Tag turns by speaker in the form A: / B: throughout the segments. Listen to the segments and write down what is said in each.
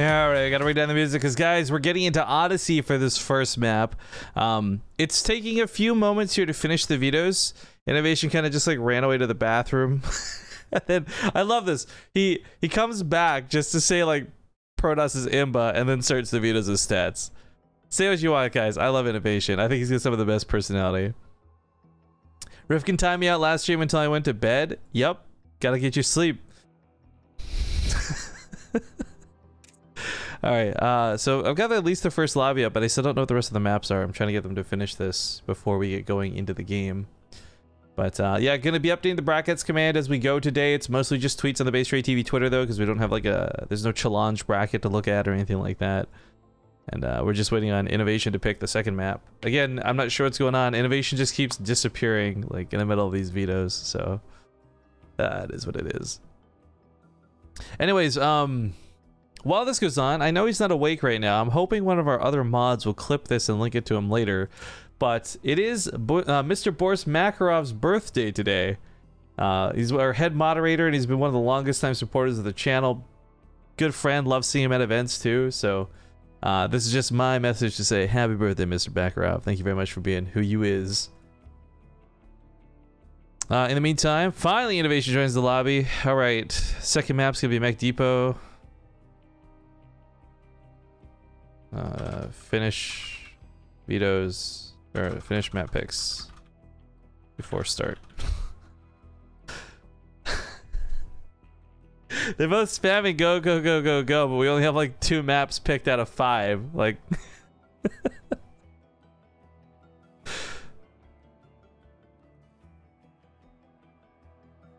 A: Alright, I gotta bring down the music because, guys, we're getting into Odyssey for this first map. It's taking a few moments here to finish the videos. INnoVation kind of just like ran away to the bathroom. And then, I love this. He comes back just to say like Protoss is imba and then starts the videos as stats. Say what you want, guys. I love INnoVation. I think he's got some of the best personality. Rifkin timed me out last stream until I went to bed. Yep. Gotta get your sleep. Alright, so I've got at least the first lobby up, but I still don't know what the rest of the maps are. I'm trying to get them to finish this before we get going into the game. But yeah, gonna be updating the brackets command as we go today. It's mostly just tweets on the BaseTradeTV Twitter though, because we don't have like there's no challenge bracket to look at or anything like that. And we're just waiting on INnoVation to pick the second map. Again, I'm not sure what's going on. INnoVation just keeps disappearing like in the middle of these vetoes, so that is what it is. Anyways, while this goes on, I know he's not awake right now. I'm hoping one of our other mods will clip this and link it to him later. But it is Mr. Boris Makarov's birthday today. He's our head moderator, and he's been one of the longest time supporters of the channel. Good friend, love seeing him at events too. So this is just my message to say happy birthday, Mr. Makarov. Thank you very much for being who you is. In the meantime, finally INnoVation joins the lobby. All right, second map's gonna be Mech Depot. Finish vetoes, or finish map picks before start. They're both spamming go, go, go, go, go, but we only have like 2 maps picked out of 5. Like,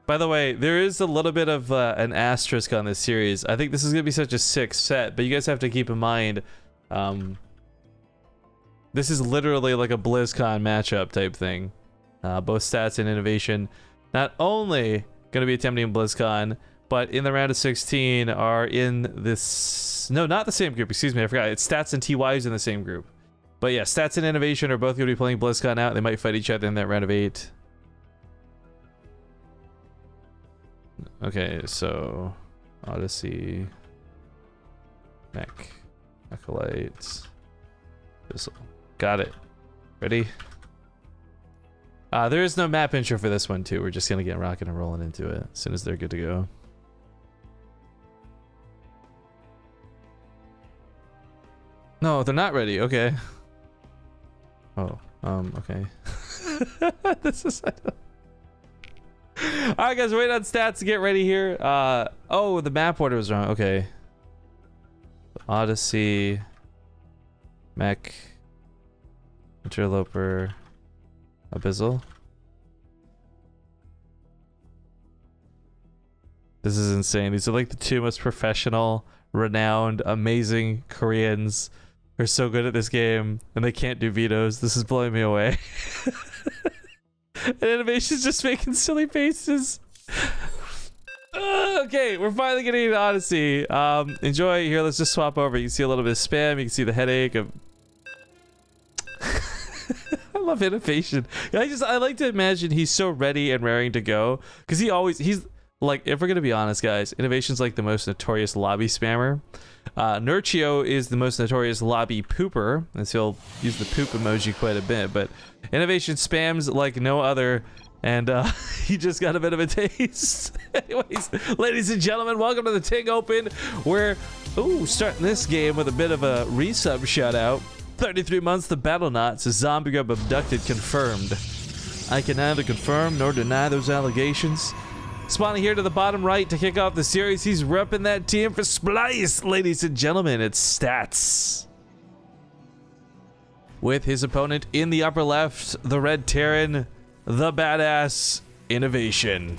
A: by the way, there is a little bit of an asterisk on this series. I think this is gonna be such a sick set, but you guys have to keep in mind, this is literally like a BlizzCon matchup type thing. Both stats and INnoVation not only gonna be attempting BlizzCon, but in the round of 16 are in this... No, not the same group, excuse me, I forgot. It's Stats and TY's in the same group. But yeah, Stats and INnoVation are both going to be playing BlizzCon out. They might fight each other in that round of 8. Okay, so... Odyssey... Mech... Acolyte... Whistle. Got it. Ready? There is no map intro for this one too. We're just going to get rocking and rolling into it as soon as they're good to go. No, they're not ready. Okay. Oh, okay. This is... Alright guys, wait on stats to get ready here. Oh, the map order was wrong. Okay. Odyssey, Mech, Interloper, Abyssal. This is insane. These are like the 2 most professional, renowned, amazing Koreans who are so good at this game, and they can't do vetoes. This is blowing me away. And INnoVation's just making silly faces. Okay, we're finally getting into Odyssey. Enjoy. Here, let's just swap over. You can see a little bit of spam. You can see the headache of... I love INnoVation. I like to imagine he's so ready and raring to go. Because he's like, if we're going to be honest, guys, INnoVation's like the most notorious lobby spammer. Nurchio is the most notorious lobby pooper, and so he'll use the poop emoji quite a bit, but INnoVation spams like no other, and he just got a bit of a taste. Anyways, ladies and gentlemen, welcome to the TING Open. We're starting this game with a bit of a resub shout out. 33 months to Battleknots, a zombie grub abducted confirmed. I can neither confirm nor deny those allegations. Spawning here to the bottom right to kick off the series. He's repping that team for Splice, ladies and gentlemen. It's Stats. With his opponent in the upper left, the Red Terran, the badass INnoVation.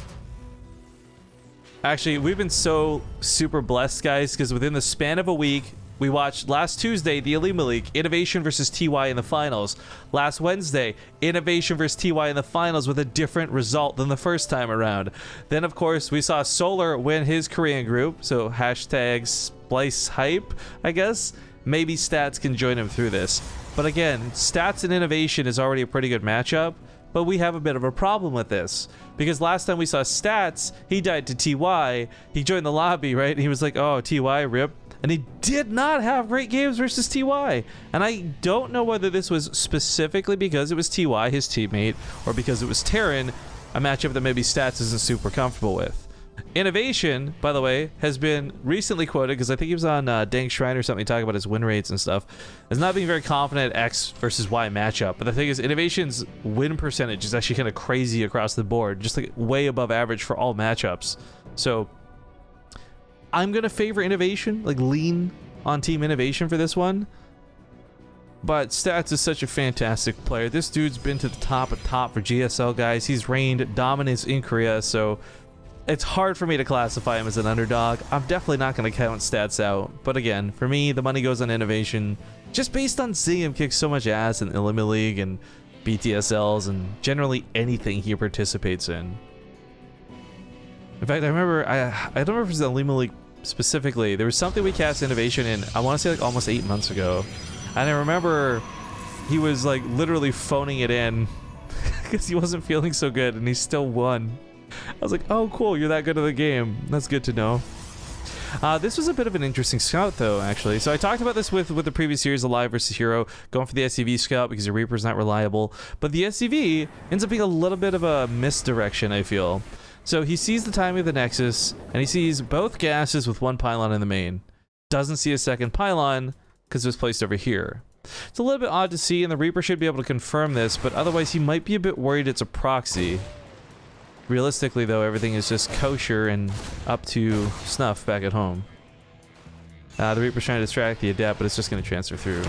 A: Actually, we've been so super blessed, guys, because within the span of a week, we watched last Tuesday, the Elima League, INnoVation versus TY in the finals. Last Wednesday, INnoVation versus TY in the finals with a different result than the first time around. Then, of course, we saw Solar win his Korean group, so hashtag Splice Hype, I guess. Maybe Stats can join him through this. But again, Stats and INnoVation is already a pretty good matchup, but we have a bit of a problem with this. Because last time we saw Stats, he died to TY, he joined the lobby, right? And he was like, oh, TY, rip. and he did not have great games versus TY. And I don't know whether this was specifically because it was TY, his teammate, or because it was Terran, a matchup that maybe Stats isn't super comfortable with. INnoVation, by the way, has been recently quoted, because I think he was on Dank Shrine or something talking about his win rates and stuff, as not being very confident at X versus Y matchup. But the thing is, INnoVation's win percentage is actually kind of crazy across the board, just like way above average for all matchups. So I'm gonna favor INnoVation, like lean on Team INnoVation for this one. But Stats is such a fantastic player. This dude's been to the top of top for GSL, guys. He's reigned dominance in Korea, so it's hard for me to classify him as an underdog. I'm definitely not going to count Stats out. But again, for me, the money goes on INnoVation, just based on seeing him kick so much ass in Illima League and BTSLs and generally anything he participates in. In fact, I remember, I don't remember if it was the Illima League specifically. There was something we cast INnoVation in, I want to say like almost 8 months ago. And I remember he was like literally phoning it in because he wasn't feeling so good and he still won. I was like, oh cool, you're that good at the game. That's good to know. This was a bit of an interesting scout though, actually. So I talked about this with the previous series, Alive versus Hero, going for the SCV scout because your Reaper's not reliable. But the SCV ends up being a little bit of a misdirection, I feel. So he sees the timing of the Nexus, and he sees both gases with one pylon in the main. Doesn't see a second pylon because it was placed over here. It's a little bit odd to see, and the Reaper should be able to confirm this, but otherwise he might be a bit worried it's a proxy. Realistically, though, everything is just kosher and up to snuff back at home. The Reaper's trying to distract the Adept, but it's just going to transfer through.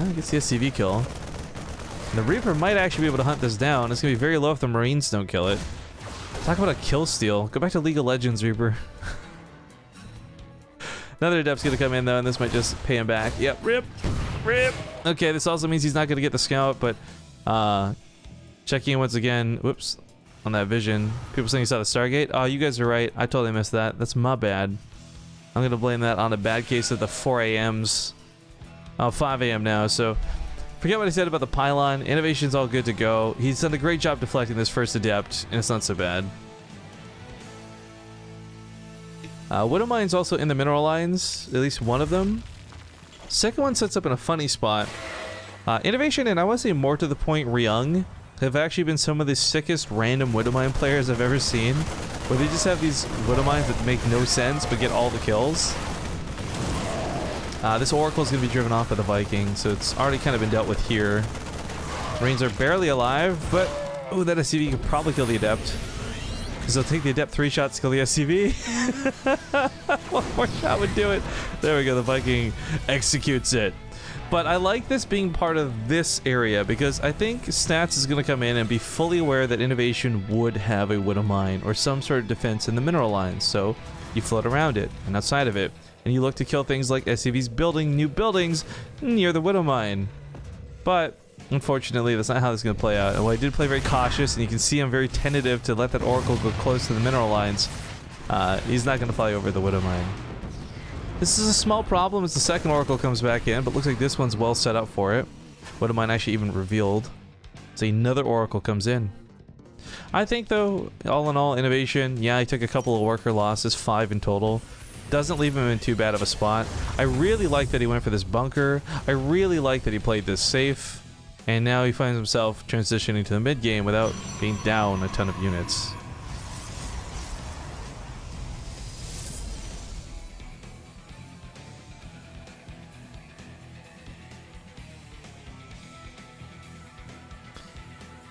A: I gets the SCV kill. And the Reaper might actually be able to hunt this down. It's going to be very low if the Marines don't kill it. Talk about a kill steal. Go back to League of Legends, Reaper. Another Adept's going to come in, though, and this might just pay him back. Yep, rip, rip. Okay, this also means he's not going to get the scout, but checking in once again, whoops, on that vision. People saying he saw the Stargate. Oh, you guys are right. I totally missed that. That's my bad. I'm going to blame that on a bad case of the 4 a.m.s. Oh, 5 a.m. now, so forget what I said about the pylon. INnoVation's all good to go. He's done a great job deflecting this first Adept, and it's not so bad. Widowmine's also in the mineral lines, at least one of them. Second one sets up in a funny spot. INnoVation, and I want to say more to the point, Ryung, have actually been some of the sickest random Widowmine players I've ever seen, where they just have these Widowmines that make no sense but get all the kills. This Oracle is going to be driven off by the Viking, so it's already kind of been dealt with here. Marines are barely alive, but oh, that SCV could probably kill the Adept, because they'll take the Adept 3 shots to kill the SCV. One more shot would do it. There we go, the Viking executes it. But I like this being part of this area because I think Stats is going to come in and be fully aware that INnoVation would have a Widowmine or some sort of defense in the mineral lines. So you float around it and outside of it, and you look to kill things like SCVs building new buildings near the Widowmine. But unfortunately, that's not how this is going to play out. And while I did play very cautious, and you can see I'm very tentative to let that Oracle go close to the mineral lines, he's not going to fly over the Widowmine. This is a small problem as the second Oracle comes back in, but looks like this one's well set up for it. Widowmine actually even revealed. So another Oracle comes in. I think, though, all in all, INnoVation, yeah, he took a couple of worker losses, 5 in total. Doesn't leave him in too bad of a spot. I really like that he went for this bunker. I really like that he played this safe. And now he finds himself transitioning to the mid game without being down a ton of units.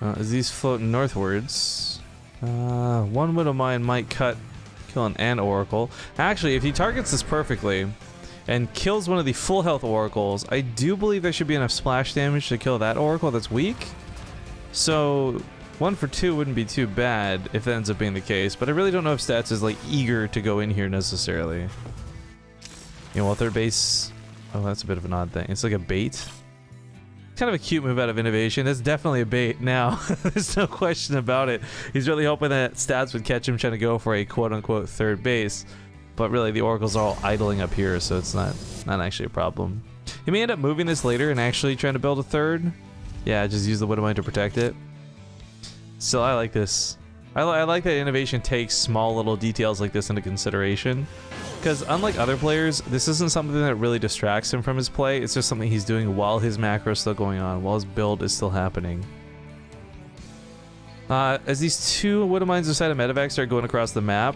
A: As these float northwards, one Widowmine might kill an Oracle. Actually, if he targets this perfectly and kills one of the full health Oracles, I do believe there should be enough splash damage to kill that Oracle that's weak. So 1 for 2 wouldn't be too bad if that ends up being the case, but I really don't know if Stats is like eager to go in here necessarily. You know, while third base, oh, that's a bit of an odd thing. It's like a bait. Kind of a cute move out of INnoVation. That's definitely a bait now. There's no question about it. He's really hoping that Stats would catch him trying to go for a quote-unquote third base, but really the Oracles are all idling up here, so it's not actually a problem. He may end up moving this later and actually trying to build a third. Yeah, just use the Widowmine to protect it. Still, I like this. I like that INnoVation takes small little details like this into consideration. Because unlike other players, this isn't something that really distracts him from his play. It's just something he's doing while his macro is still going on, while his build is still happening. As these two Widow Mines inside of Medevac start going across the map,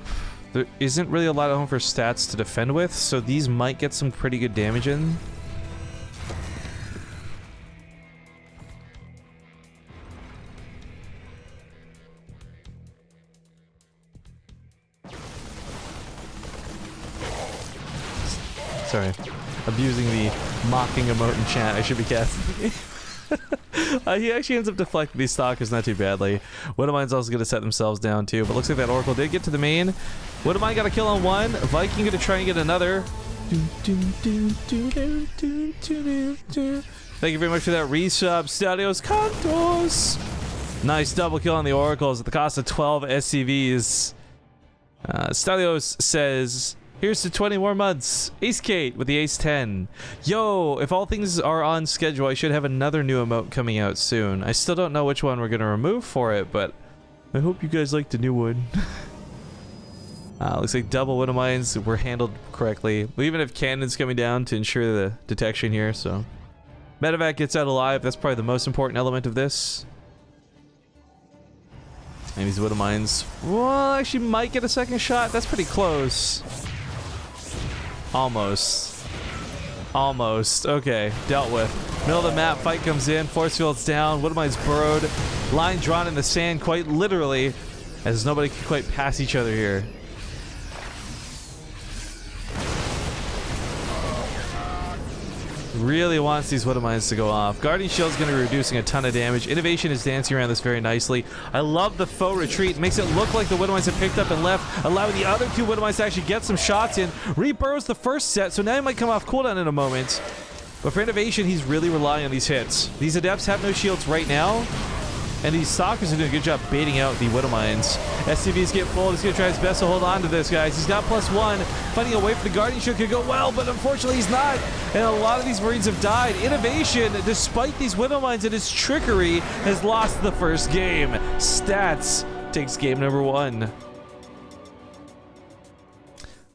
A: there isn't really a lot of home for stats to defend with, so these might get some pretty good damage in. Sorry, abusing the mocking emote in chat. I should be casting. He actually ends up deflecting these stalkers not too badly. Widow Mine's also going to set themselves down too, but looks like that Oracle did get to the main. Widow Mine got a kill on one. Viking going to try and get another. Thank you very much for that resub, Stadios Cantos. Nice double kill on the Oracles at the cost of 12 SCVs. Stadios says, here's to 20 more months. Ace Kate with the Ace 10. Yo, if all things are on schedule, I should have another new emote coming out soon. I still don't know which one we're going to remove for it, but I hope you guys like the new one. Looks like double Widow Mines were handled correctly. We even have cannons coming down to ensure the detection here, so... Medevac gets out alive. That's probably the most important element of this. And these Widow Mines, well, actually might get a second shot. That's pretty close. Almost. Almost. Okay, dealt with. Middle of the map, fight comes in, force field's down, Widow Mines burrowed, line drawn in the sand quite literally, as nobody can quite pass each other here. Really wants these Widow Mines to go off. Guardian Shield's going to be reducing a ton of damage. INnoVation is dancing around this very nicely. I love the faux retreat. It makes it look like the Widow Mines have picked up and left, allowing the other two Widow Mines to actually get some shots in. Reburrows the first set, so now he might come off cooldown in a moment. But for INnoVation, he's really relying on these hits. These Adepts have no shields right now, and these Stalkers are doing a good job baiting out the Widow Mines. SCVs get full. He's going to try his best to hold on to this, guys. He's got +1. Fighting away from the Guardian Shield could go well, but unfortunately he's not. And a lot of these Marines have died. INnoVation, despite these Widow Mines and his trickery, has lost the first game. Stats takes game number 1.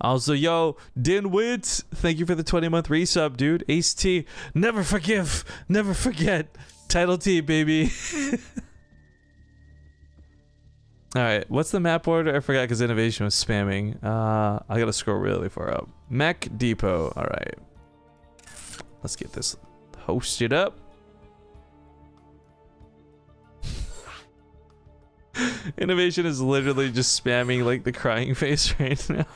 A: Also, yo, Dinwit, thank you for the 20-month resub, dude. Ace T, never forgive, never forget. Title T, baby. Alright, what's the map order? I forgot because INnoVation was spamming. I gotta scroll really far up. Mech Depot. Alright. Let's get this hosted up. INnoVation is literally just spamming like the crying face right now.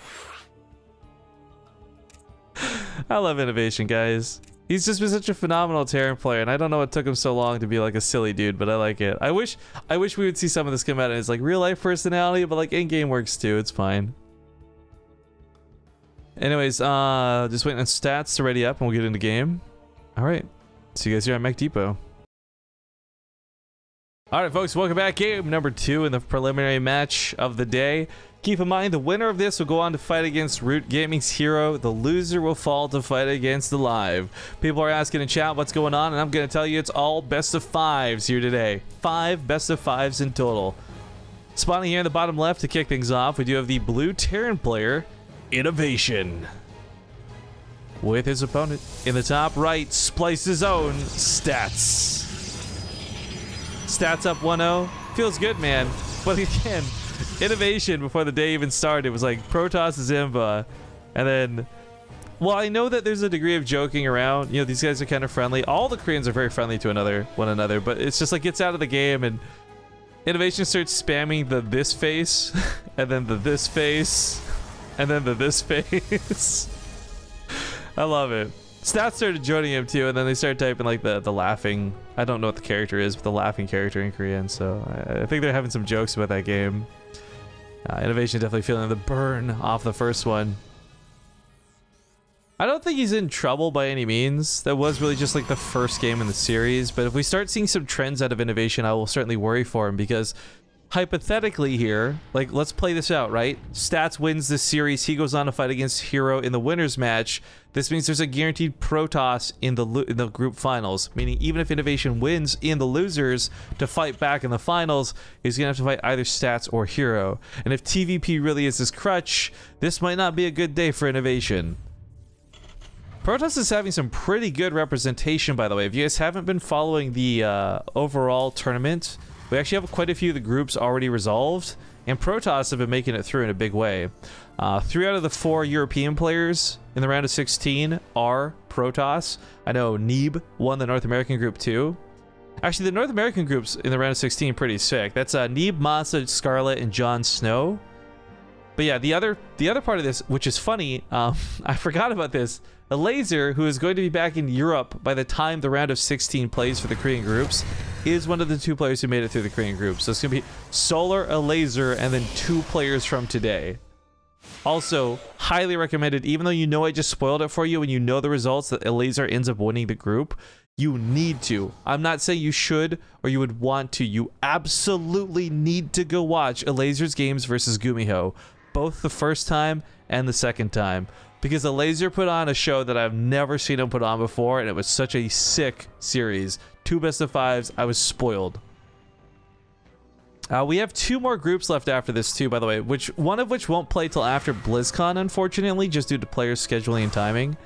A: I love INnoVation, guys. He's just been such a phenomenal Terran player, and I don't know what took him so long to be like a silly dude, but I like it. I wish we would see some of this come out in his like real life personality, but like in-game works too. It's fine. Anyways, just waiting on stats to ready up and we'll get into game. Alright. See you guys here at Mech Depot. Alright folks, welcome back. Game number 2 in the preliminary match of the day. Keep in mind, the winner of this will go on to fight against Root Gaming's Hero. The loser will fall to fight against Alive. People are asking in chat what's going on, and I'm going to tell you it's all best of 5s here today. 5 best of 5s in total. Spawning here in the bottom left to kick things off, we do have the blue Terran player, INnoVation. With his opponent in the top right, Splice his own stats. Stats up 1-0. Feels good, man. But again, INnoVation before the day even started was like Protoss Zimba, and then, well, I know that there's a degree of joking around. You know, these guys are kind of friendly. All the Koreans are very friendly to one another, but it's just like gets out of the game and INnoVation starts spamming the this face, and then the this face, and then the this face. I love it. Stats started joining him too, and then they started typing like the laughing. I don't know what the character is, but the laughing character in Korean. So I think they're having some jokes about that game. INnoVation definitely feeling the burn off the first one. I don't think he's in trouble by any means. That was really just like the first game in the series. But if we start seeing some trends out of INnoVation, I will certainly worry for him, because hypothetically here, like, let's play this out, right? Stats wins this series. He goes on to fight against Hero in the winner's match. This means there's a guaranteed Protoss in the group finals, meaning even if INnoVation wins in the losers to fight back in the finals, he's gonna have to fight either Stats or Hero. And if TvP really is his crutch, this might not be a good day for INnoVation. Protoss is having some pretty good representation, by the way. If you guys haven't been following the overall tournament, we actually have quite a few of the groups already resolved, and Protoss have been making it through in a big way. 3 out of the 4 European players in the round of 16 are Protoss. I know Neeb won the North American group too. Actually, the North American groups in the round of 16 pretty sick. That's Neeb, Masa, Scarlet, and Jon Snow. But yeah, the other part of this, which is funny, I forgot about this. A Laser, who is going to be back in Europe by the time the round of 16 plays for the Korean groups, is one of the 2 players who made it through the Korean groups. So it's going to be Solar, a Laser, and then 2 players from today. Also, highly recommended, even though you know I just spoiled it for you and you know the results that a Laser ends up winning the group, you need to. I'm not saying you should or you would want to. You absolutely need to go watch a Laser's games versus Gumiho, both the first time and the second time. Because the Laser put on a show that I've never seen him put on before, and it was such a sick series. 2 best of 5s. I was spoiled. We have 2 more groups left after this too, by the way, one of which won't play till after BlizzCon, unfortunately, just due to players' scheduling and timing.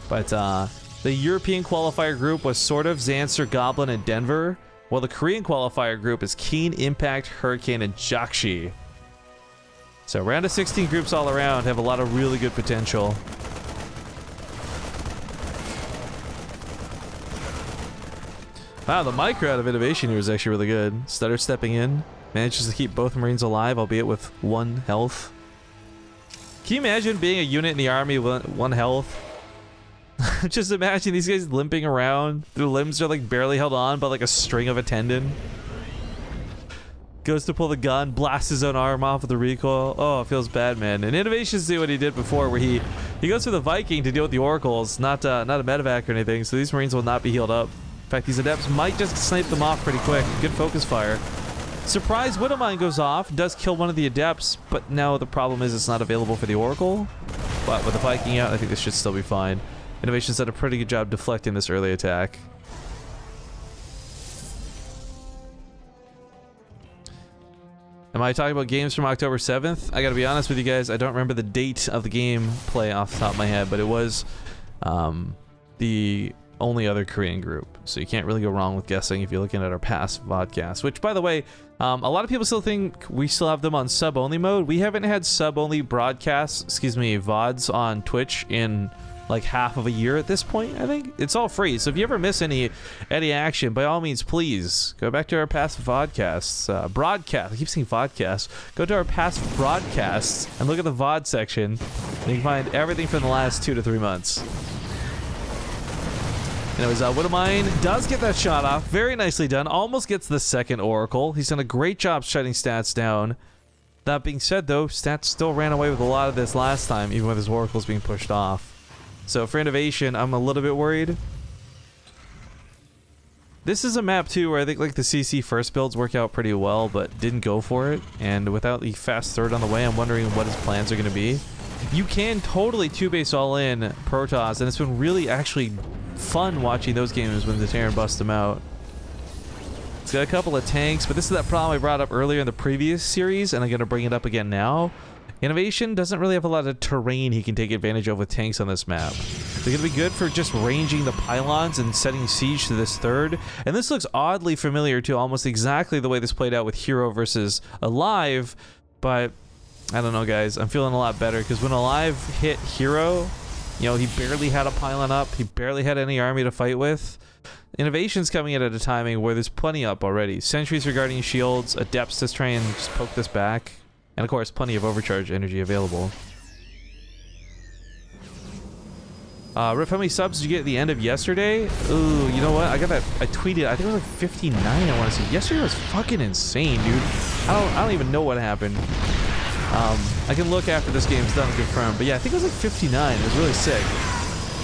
A: But the European qualifier group was sort of Xanser, Goblin, and Denver, while the Korean qualifier group is Keen, Impact, Hurricane, and Jakshi. So round of 16 groups all around have a lot of really good potential. Wow, the micro out of INnoVation here is actually really good. Stutter stepping in, manages to keep both Marines alive, albeit with 1 health. Can you imagine being a unit in the army with 1 health? Just imagine these guys limping around. Their limbs are like barely held on by like a string of a tendon. Goes to pull the gun, blasts his own arm off with the recoil. Oh, it feels bad, man. And INnoVation's doing what he did before, where he goes for the Viking to deal with the Oracles, not a medevac or anything, so these Marines will not be healed up. In fact, these Adepts might just snipe them off pretty quick. Good focus fire. Surprise Widowmine goes off, does kill one of the Adepts, but now the problem is it's not available for the Oracle. But with the Viking out, I think this should still be fine. INnoVation's done a pretty good job deflecting this early attack. Am I talking about games from October 7th? I gotta be honest with you guys, I don't remember the date of the game play off the top of my head, but it was the only other Korean group. So you can't really go wrong with guessing if you're looking at our past vodcasts, which, by the way, a lot of people still think we still have them on sub-only mode. We haven't had sub-only broadcasts, VODs on Twitch in like half of a year at this point. I think it's all free, so if you ever miss any action, by all means, please go back to our past vodcasts. Broadcast, I keep saying vodcasts. Go to our past broadcasts and look at the VOD section, and you can find everything from the last 2 to 3 months. Anyways, Widowmine does get that shot off. Very nicely done. Almost gets the second Oracle. He's done a great job shutting Stats down. That being said, though, Stats still ran away with a lot of this last time, even with his Oracles being pushed off. So for INnoVation, I'm a little bit worried. This is a map too where I think like the CC first builds work out pretty well, but didn't go for it. And without the fast third on the way, I'm wondering what his plans are going to be. You can totally 2-base all in Protoss, and it's been really actually fun watching those games when the Terran busts them out. It's got a couple of tanks, but this is that problem I brought up earlier in the previous series, and I'm going to bring it up again now. INnoVation doesn't really have a lot of terrain he can take advantage of with tanks on this map. They're going to be good for just ranging the pylons and setting siege to this third. And this looks oddly familiar to almost exactly the way this played out with Hero versus Alive. But I don't know, guys. I'm feeling a lot better because when Alive hit Hero, you know, he barely had a pylon up. He barely had any army to fight with. INnoVation's coming in at a timing where there's plenty up already. Sentries regarding shields, Adepts to try and just poke this back. And of course, plenty of overcharge energy available. Rip, how many subs did you get at the end of yesterday? Ooh, you know what? I got that. I tweeted. I think it was like 59. I want to say. Yesterday was fucking insane, dude. I don't even know what happened. I can look after this game's done and confirm. But yeah, I think it was like 59. It was really sick.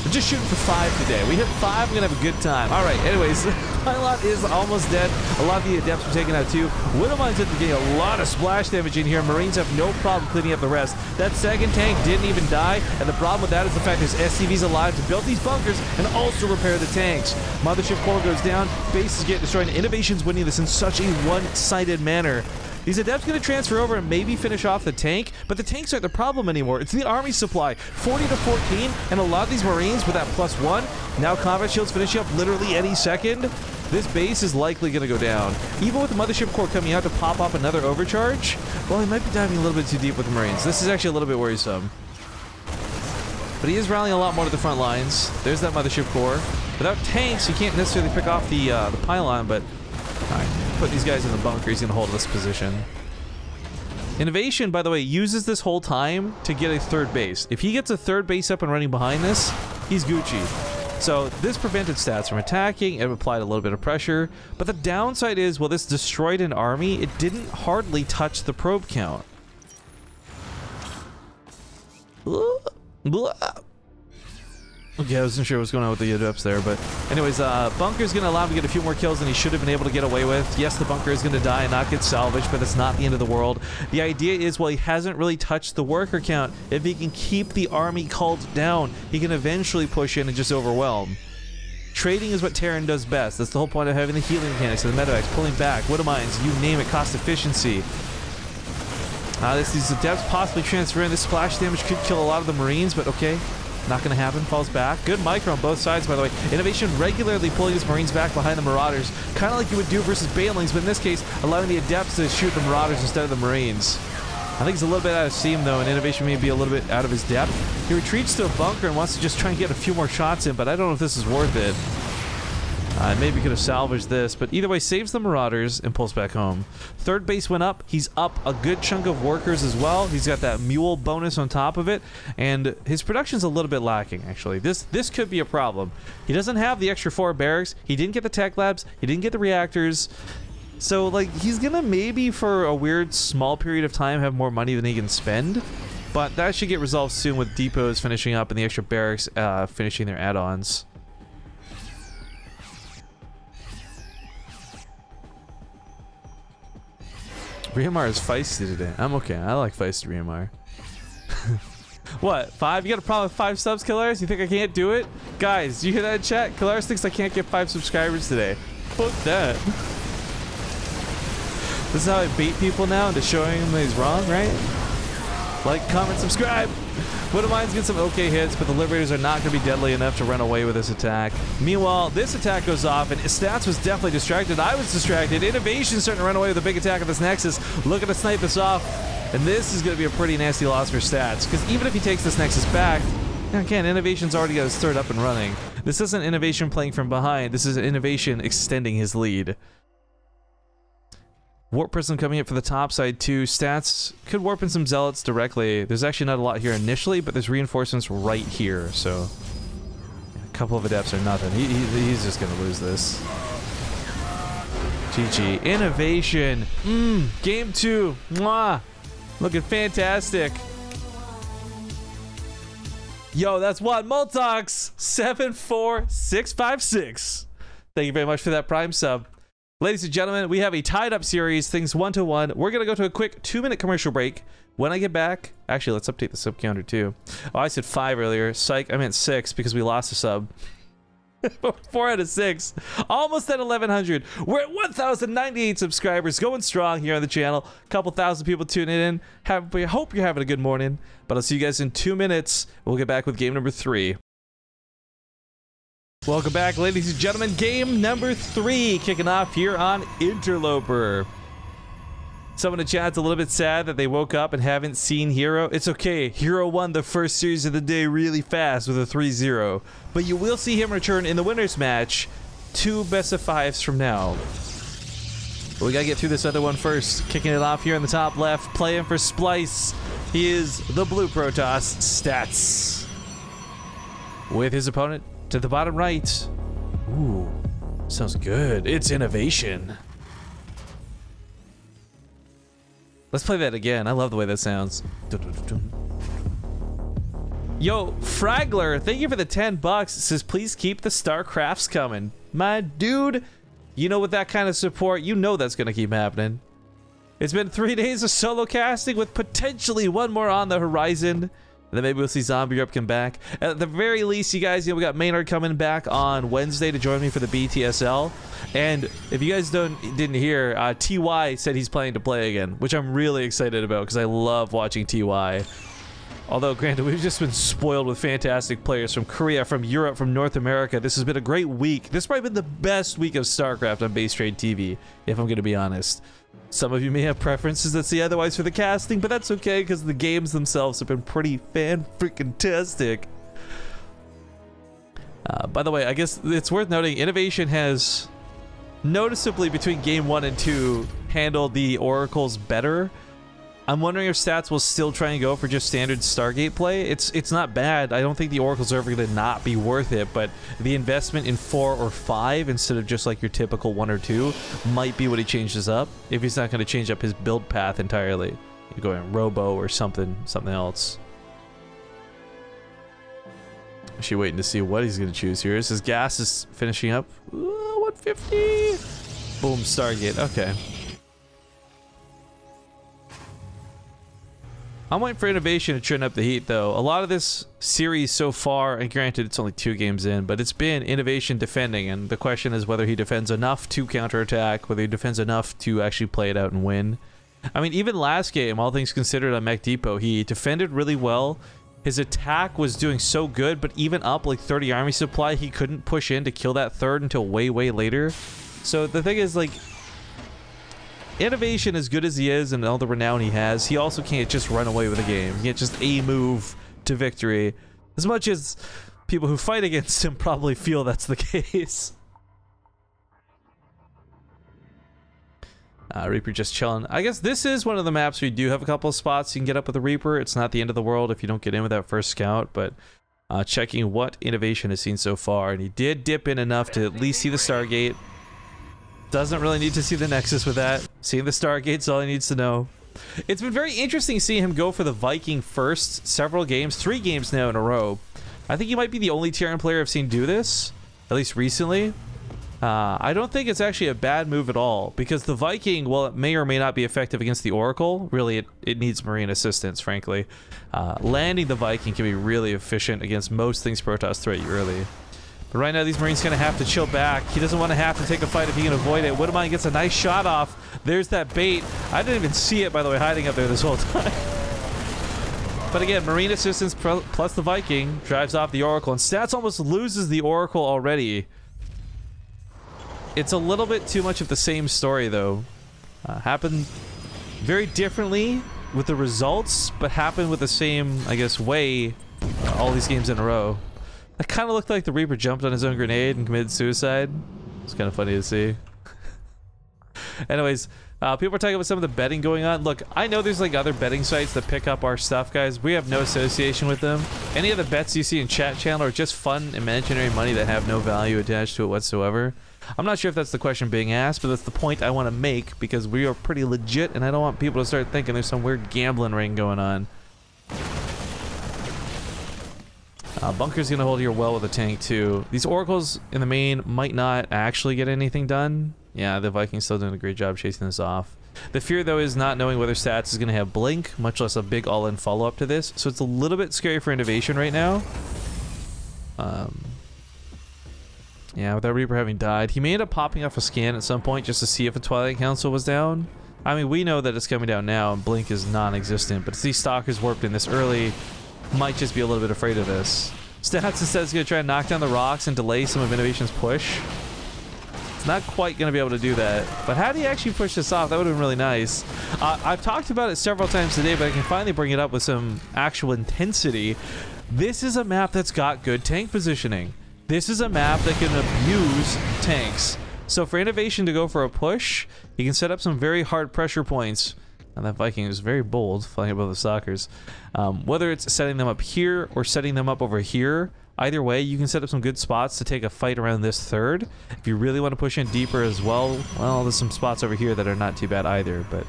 A: We're just shooting for 5 today. We hit 5, we're gonna have a good time. All right, anyways, Pylon is almost dead. A lot of the Adepts were taken out too. Widowmines are getting a lot of splash damage in here. Marines have no problem cleaning up the rest. That second tank didn't even die, and the problem with that is the fact there's SCVs alive to build these bunkers and also repair the tanks. Mothership core goes down, base is getting destroyed, and INnoVation's winning this in such a one-sided manner. These Adepts going to transfer over and maybe finish off the tank, but the tanks aren't the problem anymore. It's the army supply. 40 to 14, and a lot of these Marines with that +1. Now combat shields finishing up literally any second. This base is likely going to go down. Even with the Mothership core coming out to pop up another overcharge, well, he might be diving a little bit too deep with the Marines. This is actually a little bit worrisome. But he is rallying a lot more to the front lines. There's that Mothership core. Without tanks, you can't necessarily pick off the pylon, but all right, put these guys in the bunker. He's going to hold this position. INnoVation, by the way, uses this whole time to get a third base. If he gets a third base up and running behind this, he's Gucci. So this prevented stats from attacking. It applied a little bit of pressure. But the downside is, well, this destroyed an army. It didn't hardly touch the probe count. Okay, I wasn't sure what's going on with the Adepts there, but anyways, bunker's gonna allow him to get a few more kills than he should have been able to get away with. Yes, the bunker is gonna die and not get salvaged, but it's not the end of the world. The idea is, well, he hasn't really touched the worker count. If he can keep the army culled down, he can eventually push in and just overwhelm. Trading is what Terran does best. That's the whole point of having the healing mechanics and the medevacs, pulling back, Widowmines, you name it, cost efficiency. These Adepts possibly transferring. This splash damage could kill a lot of the Marines, but okay. Not going to happen. Falls back. Good micro on both sides, by the way. INnoVation regularly pulling his Marines back behind the Marauders. Kind of like you would do versus Banelings, but in this case, allowing the Adepts to shoot the Marauders instead of the Marines. I think he's a little bit out of steam, though, and INnoVation may be a little bit out of his depth. He retreats to a bunker and wants to just try and get a few more shots in, but I don't know if this is worth it. Maybe could have salvaged this, but either way, saves the Marauders and pulls back home. Third base went up. He's up a good chunk of workers as well. He's got that mule bonus on top of it, and his production's a little bit lacking, actually. This could be a problem. He doesn't have the extra 4 barracks. He didn't get the tech labs. He didn't get the reactors. So, like, he's gonna maybe for a weird small period of time have more money than he can spend, but that should get resolved soon with depots finishing up and the extra barracks finishing their add-ons. Riamar is feisty today. I'm okay. I like feisty Riamar. What? 5? You got a problem with 5 subs, Killers? You think I can't do it? Guys, you hear that in chat? Killers thinks I can't get 5 subscribers today. Fuck that. This is how I bait people now into showing him that he's wrong, right? Like, comment, subscribe! Widowmines get some okay hits, but the Liberators are not going to be deadly enough to run away with this attack. Meanwhile, this attack goes off, and Stats was definitely distracted. I was distracted. INnoVation's starting to run away with a big attack of this Nexus. Looking to snipe this off, and this is going to be a pretty nasty loss for Stats, because even if he takes this Nexus back, again, INnoVation's already got his third up and running. This isn't INnoVation playing from behind. This is INnoVation extending his lead. Warp Prism coming up for the top side too. Stats could warp in some Zealots directly. There's actually not a lot here initially, but there's reinforcements right here, so a couple of Adepts are nothing. He's just gonna lose this. GG. INnoVation. Game 2. Mwah. Looking fantastic. Yo, that's what? Multox 74656. Thank you very much for that Prime sub. Ladies and gentlemen, we have a tied-up series, things 1-1. We're going to go to a quick 2-minute commercial break. When I get back... Actually, let's update the sub counter, too. Oh, I said 5 earlier. Psych, I meant 6 because we lost a sub. 4 out of 6. Almost at 1,100. We're at 1,098 subscribers. Going strong here on the channel. A couple thousand people tuning in. I hope you're having a good morning. But I'll see you guys in 2 minutes. We'll get back with game number 3. Welcome back, ladies and gentlemen. Game number 3 kicking off here on Interloper. Someone in chat's a little bit sad that they woke up and haven't seen Hero. It's okay. Hero won the first series of the day really fast with a 3-0. But you will see him return in the winner's match 2 best of 5s from now. But we gotta get through this other one first. Kicking it off here in the top left, playing for Splice. He is the Blue Protoss Stats. With his opponent to the bottom right. Ooh, sounds good. It's INnoVation. Let's play that again. I love the way that sounds. Yo, Fragler, thank you for the 10 bucks. It says, please keep the StarCrafts coming. My dude, you know, with that kind of support, you know that's going to keep happening. It's been 3 days of solo casting with potentially one more on the horizon. And then maybe we'll see Zombie Europe come back. At the very least, you guys, you know, we got Maynard coming back on Wednesday to join me for the BTSL. And if you guys didn't hear, TY said he's planning to play again, which I'm really excited about because I love watching TY. Although, granted, we've just been spoiled with fantastic players from Korea, from Europe, from North America. This has been a great week. This has probably been the best week of StarCraft on BaseTradeTV, if I'm going to be honest. Some of you may have preferences that say otherwise for the casting, but that's okay because the games themselves have been pretty fan-freaking-tastic. By the way, I guess it's worth noting, INnoVation has noticeably between Game 1 and 2 handled the Oracles better. I'm wondering if Stats will still try and go for just standard Stargate play. It's not bad. I don't think the Oracles are ever going to not be worth it, but the investment in 4 or 5 instead of just like your typical 1 or 2 might be what he changes up if he's not going to change up his build path entirely. You're going Robo or something else. Actually waiting to see what he's going to choose here. His gas is finishing up. 150. Boom, Stargate. Okay. I'm waiting for INnoVation to turn up the heat, though. A lot of this series so far, and granted it's only 2 games in, but it's been INnoVation defending, and the question is whether he defends enough to counterattack, whether he defends enough to actually play it out and win. I mean, even last game, all things considered on Mech Depot, he defended really well. His attack was doing so good, but even up like 30 army supply, he couldn't push in to kill that third until way, way later. So the thing is, like, INnoVation, as good as he is and all the renown he has, he also can't just run away with a game. He can't just A-move to victory. As much as people who fight against him probably feel that's the case. Reaper just chilling. I guess this is one of the maps where you do have a couple of spots you can get up with a Reaper. It's not the end of the world if you don't get in with that first scout, but checking what INnoVation has seen so far, and he did dip in enough to at least see the Stargate. Doesn't really need to see the Nexus with that. Seeing the Stargate's all he needs to know. It's been very interesting seeing him go for the Viking first several games, 3 games now in a row. I think he might be the only tier 1 player I've seen do this, at least recently. I don't think it's actually a bad move at all, because the Viking, while it may or may not be effective against the Oracle, really it needs Marine assistance, frankly. Landing the Viking can be really efficient against most things Protoss threat you early. But right now, these Marines going to have to chill back. He doesn't want to have to take a fight if he can avoid it. Widowmine gets a nice shot off. There's that bait. I didn't even see it, by the way, hiding up there this whole time. But again, Marine assistance plus the Viking drives off the Oracle. And Stats almost loses the Oracle already. It's a little bit too much of the same story, though. Happened very differently with the results, but happened with the same, I guess, way all these games in a row. That kind of looked like the Reaper jumped on his own grenade and committed suicide. It's kind of funny to see. Anyways, people are talking about some of the betting going on. Look, I know there's like other betting sites that pick up our stuff, guys. We have no association with them. Any of the bets you see in chat channel are just fun, imaginary money that have no value attached to it whatsoever. I'm not sure if that's the question being asked, but that's the point I want to make because we are pretty legit and I don't want people to start thinking there's some weird gambling ring going on. Bunker's gonna hold here well with a tank too. These Oracles in the main might not actually get anything done. Yeah, the Vikings still doing a great job chasing this off. The fear though is not knowing whether Stats is gonna have Blink, much less a big all-in follow-up to this. So it's a little bit scary for INnoVation right now. Yeah, with that Reaper having died, he may end up popping off a scan at some point just to see if a Twilight Council was down. I mean, we know that it's coming down now and Blink is non-existent, but these Stalkers warped in this early. Might just be a little bit afraid of this. Stats instead is going to try and knock down the rocks and delay some of INnoVation's push. It's not quite going to be able to do that. But how do you actually push this off? That would have been really nice. I've talked about it several times today, but I can finally bring it up with some actual intensity. This is a map that's got good tank positioning. This is a map that can abuse tanks. So for INnoVation to go for a push, he can set up some very hard pressure points. And that Viking is very bold, flying above the Stalkers. Whether it's setting them up here or setting them up over here, Either way, you can set up some good spots to take a fight around this third. If you really want to push in deeper as well, there's some spots over here that are not too bad either, but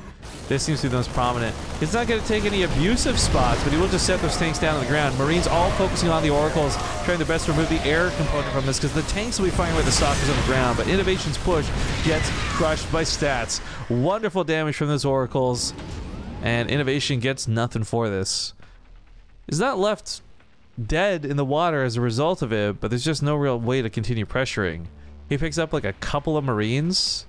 A: this seems to be the most prominent. He's not going to take any abusive spots, but he will just set those tanks down on the ground. Marines all focusing on the oracles, trying their best to remove the air component from this, because the tanks will be firing with the stalkers on the ground, but INnoVation's push gets crushed by stats. Wonderful damage from those oracles, and INnoVation gets nothing for this. He's not left dead in the water as a result of it, but there's just no real way to continue pressuring. He picks up like a couple of Marines.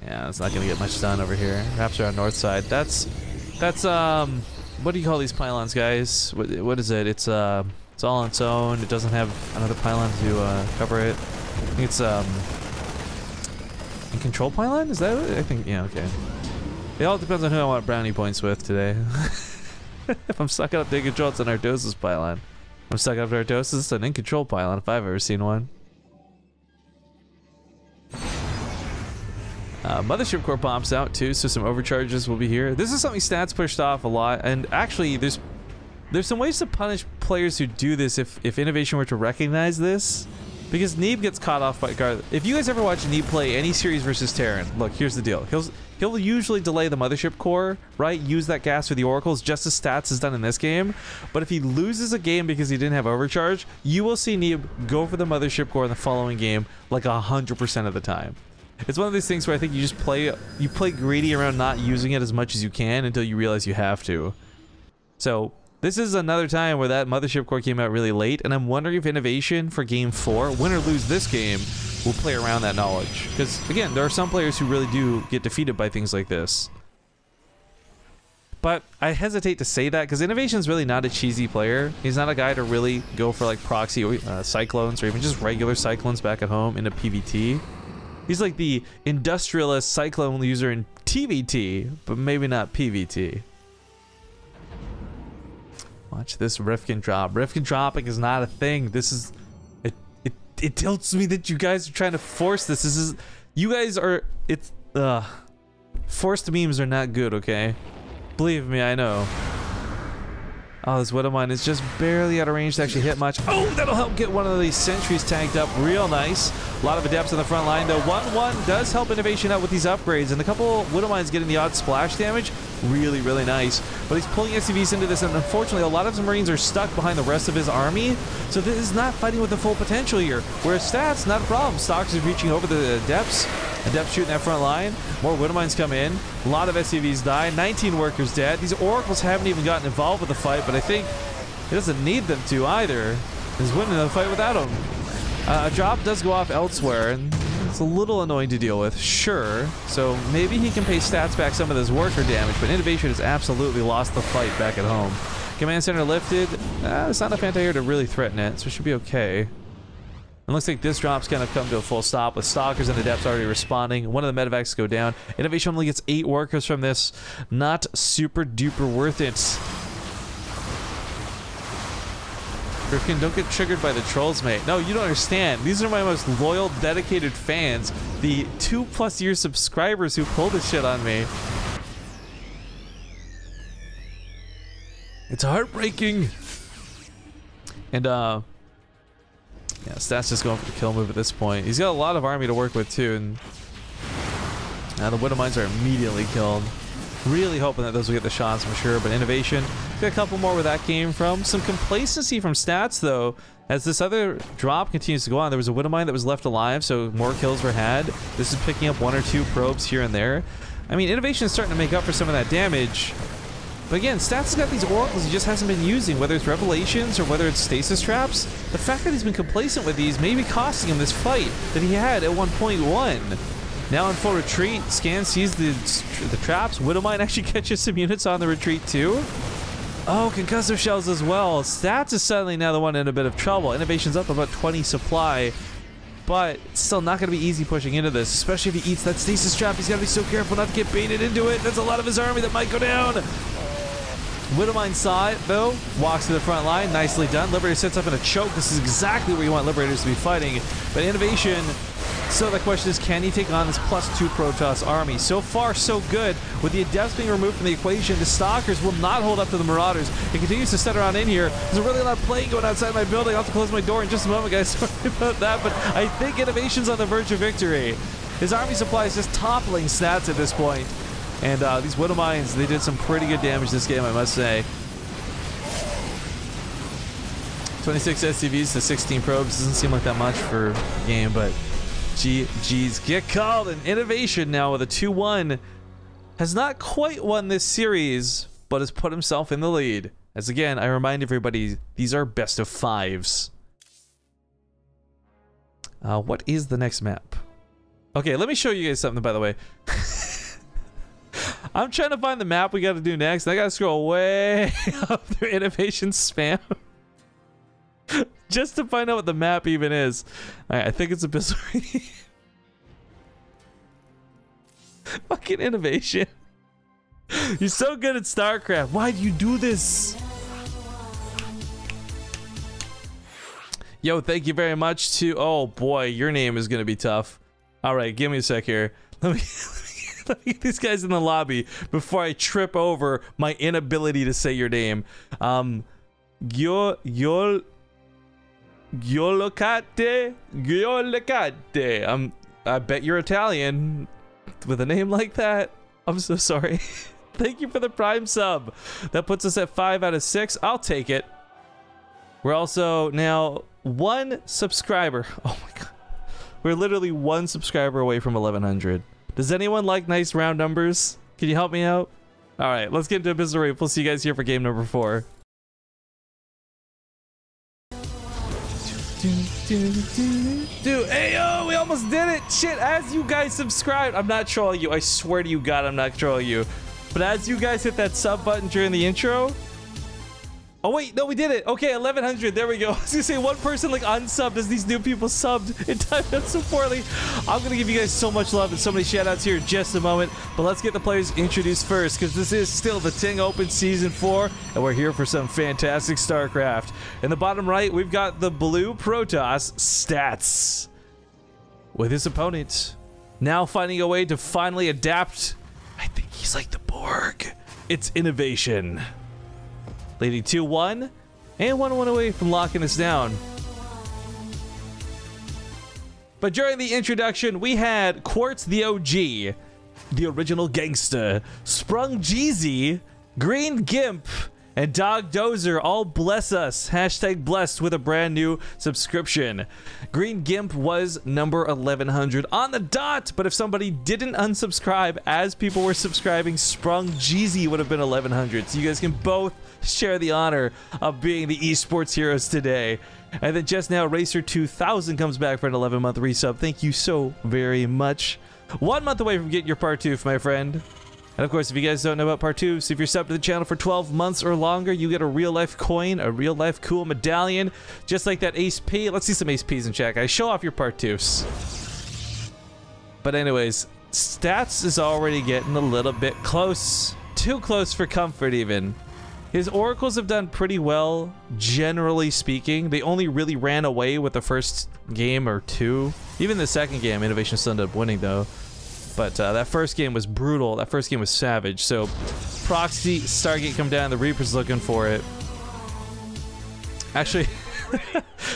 A: Yeah, it's not gonna get much done over here. Perhaps around north side. That's what do you call these pylons, guys? What is it? It's all on its own. It doesn't have another pylon to cover it. I think it's a control pylon? Is that it? I think, yeah, okay. It all depends on who I want brownie points with today. If I'm sucking up the in-control, it's an Ardosis pylon. If I'm sucking up Ardosis, it's an in-control pylon if I've ever seen one. Mothership core pops out too, so some overcharges will be here. This is something stats pushed off a lot, and actually there's some ways to punish players who do this if INnoVation were to recognize this, because Neeb gets caught off by guard. If you guys ever watch Neeb play any series versus Terran, look, here's the deal. He'll usually delay the Mothership core, right? Use that gas for the oracles, just as stats has done in this game. But if he loses a game because he didn't have overcharge, you will see Neeb go for the Mothership core in the following game like 100% of the time. It's one of these things where I think you just play greedy around not using it as much as you can until you realize you have to. So this is another time where that Mothership core came out really late, and I'm wondering if INnoVation for game 4, win or lose this game, will play around that knowledge. Because again, there are some players who really do get defeated by things like this. But I hesitate to say that because INnoVation's really not a cheesy player. He's not a guy to really go for like proxy cyclones or even just regular cyclones back at home into PvT. He's like the industrialist cyclone user in TvT, but maybe not PvT. Watch this Rifkin drop. Rifkin dropping is not a thing. This is... It tilts me that you guys are trying to force this. This is... You guys are... It's... Forced memes are not good, okay? Believe me, I know. Oh, this Widow Mine is just barely out of range to actually hit much. Oh, that'll help get one of these sentries tagged up real nice. A lot of adepts on the front line, though. 1-1 does help INnoVation out with these upgrades, and a couple Widow Mines getting the odd splash damage. Really, really nice. But he's pulling SCVs into this, and unfortunately, a lot of his Marines are stuck behind the rest of his army, so this is not fighting with the full potential here. Whereas stats, not a problem. Stalkers is reaching over the adepts. Adepts shooting that front line. More Widow Mines come in. A lot of SCVs die. 19 workers dead. These oracles haven't even gotten involved with the fight, but I think he doesn't need them to either. He's winning the fight without them. A drop does go off elsewhere, and it's a little annoying to deal with, sure. So maybe he can pay stats back some of this worker damage, but INnoVation has absolutely lost the fight back at home. Command center lifted. It's not enough anti-air to really threaten it, so it should be okay. It looks like this drop's gonna come to a full stop with stalkers and adepts already responding. One of the medevacs go down. INnoVation only gets 8 workers from this. Not super duper worth it. Rifkin, don't get triggered by the trolls, mate. No, you don't understand. These are my most loyal, dedicated fans. The 2+ year subscribers who pull this shit on me. It's heartbreaking. And, yeah, Stats just going for the kill move at this point. He's got a lot of army to work with, too, and the Widow Mines are immediately killed. Really hoping that those will get the shots for sure, but INnoVation, got a couple more where that came from. Some complacency from Stats, though, as this other drop continues to go on. There was a Widow Mine that was left alive, so more kills were had. This is picking up 1 or 2 probes here and there. I mean, INnoVation is starting to make up for some of that damage. But again, Stats has got these oracles he just hasn't been using, whether it's Revelations or whether it's Stasis Traps. The fact that he's been complacent with these may be costing him this fight that he had at 1.1. Now in full retreat, Scan sees the traps. Widow Mine actually catches some units on the retreat too. Oh, concussive shells as well. Stats is suddenly now the one in a bit of trouble. INnoVation's up about 20 supply, but it's still not going to be easy pushing into this, especially if he eats that stasis trap. He's got to be so careful not to get baited into it. That's a lot of his army that might go down. Widow Mine saw it though, walks to the front line, nicely done. Liberator sets up in a choke. This is exactly where you want Liberators to be fighting, but INnoVation So the question is, can he take on this +2 Protoss army? So far, so good. With the Adepts being removed from the equation, the Stalkers will not hold up to the Marauders. It continues to set around in here. There's a really loud plane going outside my building. I'll have to close my door in just a moment, guys. Sorry about that, but I think INnoVation's on the verge of victory. His army supply is just toppling stats at this point. And these Widow Mines, they did some pretty good damage this game, I must say. 26 SCVs to 16 probes. Doesn't seem like that much for a game, but GG's get called. And INnoVation now with a 2-1 has not quite won this series, but has put himself in the lead. As again, I remind everybody, these are best of 5s. What is the next map? Okay, let me show you guys something, by the way. I'm trying to find the map we got to do next. I got to scroll way up through INnoVation spam. Just to find out what the map even is. Alright, I think it's Abyssal. Fucking INnoVation. You're so good at StarCraft. Why do you do this? Yo, thank you very much to... Oh boy, your name is going to be tough. Alright, give me a sec here. Let me get these guys in the lobby before I trip over my inability to say your name. Giolocate. I bet you're Italian with a name like that. I'm so sorry. Thank you for the Prime sub. That puts us at 5 out of 6. I'll take it. We're also now 1 subscriber. Oh my god. We're literally 1 subscriber away from 1100. Does anyone like nice round numbers? Can you help me out? All right, let's get into Abyssal Reef. We'll see you guys here for game number 4. Dude, ayo, we almost did it. Shit, as you guys subscribed, I'm not trolling you. I swear to you, God, I'm not trolling you. But as you guys hit that sub button during the intro. Oh wait, no, we did it. Okay, 1100. There we go. I was gonna say one person like unsubbed as these new people subbed. It timed out so poorly. I'm gonna give you guys so much love and so many shout outs here in just a moment. But let's get the players introduced first, because this is still the Ting Open Season 4, and we're here for some fantastic StarCraft. In the bottom right, we've got the blue Protoss stats. With his opponent now finding a way to finally adapt. I think he's like the Borg. It's INnoVation. Leading 2-1, and 1-1 away from locking us down. But during the introduction, we had Quartz the OG, the original gangster, Sprung Jeezy, Green Gimp, and Dog Dozer all bless us. Hashtag blessed with a brand new subscription. Green Gimp was number 1100 on the dot, but if somebody didn't unsubscribe as people were subscribing, Sprung Jeezy would have been 1100. So you guys can both share the honor of being the esports heroes today. And then just now, Racer 2000 comes back for an 11-month resub. Thank you so very much. 1 month away from getting your part 2, my friend. And of course, if you guys don't know about part 2, so if you're subbed to the channel for 12 months or longer, you get a real-life coin, a real-life cool medallion, just like that Ace P. Let's see some Ace Ps in chat, guys. Show off your part 2s. But anyways, stats is already getting a little bit close. Too close for comfort, even. His oracles have done pretty well, generally speaking. They only really ran away with the first game or 2. Even the second game, INnoVation still ended up winning, though. But that first game was brutal. That first game was savage. So, Proxy, Stargate come down. The Reaper's looking for it. Actually,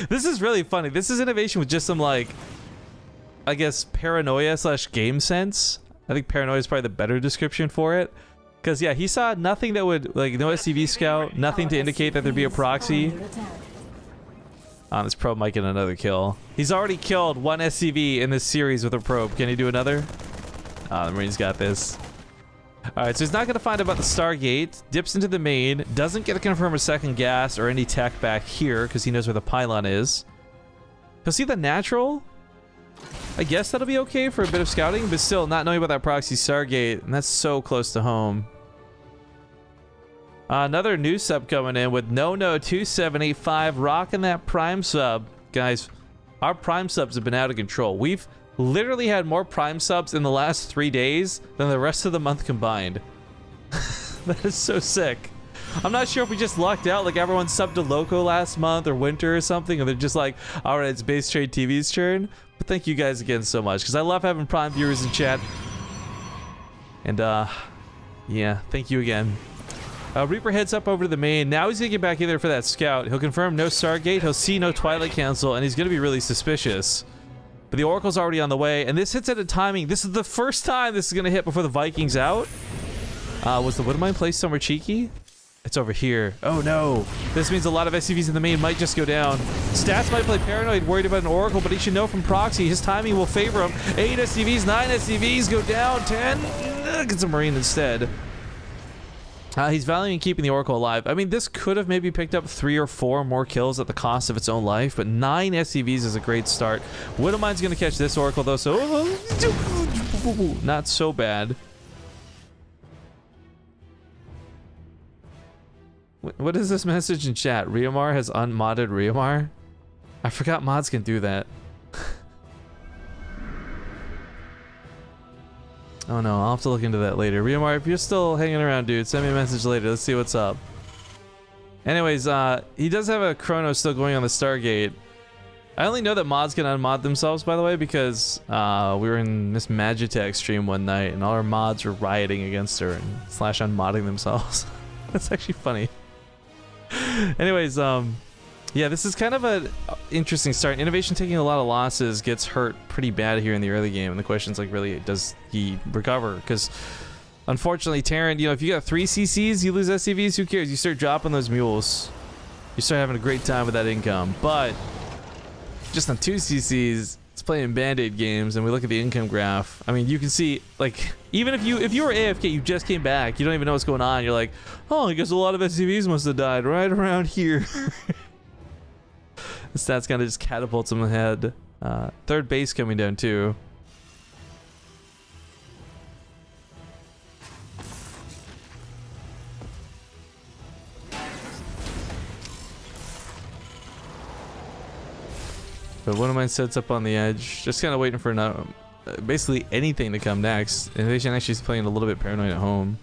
A: this is really funny. This is INnoVation with just some, like, I guess, paranoia / game sense. I think paranoia is probably the better description for it. Because, yeah, he saw nothing that would, like, no SCV scout, nothing to indicate that there'd be a proxy. This probe might get another kill. He's already killed 1 SCV in this series with a probe. Can he do another? The Marine's got this. Alright, so he's not going to find about the Stargate. Dips into the main. Doesn't get to confirm a second gas or any tech back here because he knows where the pylon is. He'll see the natural. I guess that'll be okay for a bit of scouting, but still, not knowing about that proxy Stargate, and that's so close to home. Another new sub coming in with No2785 rocking that Prime sub. Guys, our Prime subs have been out of control. We've literally had more Prime subs in the last 3 days than the rest of the month combined. That is so sick. I'm not sure if we just lucked out, like everyone subbed to Loco last month or Winter or something, and they're just like, all right, it's BaseTradeTV's turn. But thank you guys again so much, because I love having Prime viewers in chat. And yeah, thank you again. Reaper heads up over to the main. Now he's gonna get back in there for that scout. He'll confirm no Stargate, he'll see no Twilight Council, and he's gonna be really suspicious. But the Oracle's already on the way, and this hits at a timing. This is the first time this is gonna hit before the Vikings out. Was the Widowmine placed somewhere cheeky? It's over here. Oh no. This means a lot of SCVs in the main might just go down. Stats might play paranoid, worried about an Oracle, but he should know from proxy his timing will favor him. 8 SCVs, 9 SCVs go down, 10. Gets a Marine instead. He's valuing keeping the Oracle alive. I mean, this could have maybe picked up 3 or 4 more kills at the cost of its own life, but 9 SCVs is a great start. Widowmine's going to catch this Oracle, though, so not so bad. What is this message in chat? Riomar has unmodded Riomar? I forgot mods can do that. Oh no, I'll have to look into that later. Riomar, if you're still hanging around, dude, send me a message later. Let's see what's up. Anyways, he does have a chrono still going on the Stargate. I only know that mods can unmod themselves, by the way, because we were in Miss Magitech stream one night, and all our mods were rioting against her and / unmodding themselves. That's actually funny. Anyways, yeah, this is kind of an interesting start. INnoVation taking a lot of losses, gets hurt pretty bad here in the early game, and the question's like, really, does he recover? Because unfortunately, Terran, you know, if you got 3 CCs, you lose SCVs, who cares? You start dropping those mules, you start having a great time with that income. But just on 2 CCs, it's playing Band-Aid games, and we look at the income graph. I mean, you can see, like, even if you were AFK, you just came back, you don't even know what's going on. You're like, oh, I guess a lot of SCVs must have died right around here. The stats kind of just catapults him ahead. Third base coming down too. But one of mine sets up on the edge, just kind of waiting for basically anything to come next. INnoVation actually is playing a little bit paranoid at home.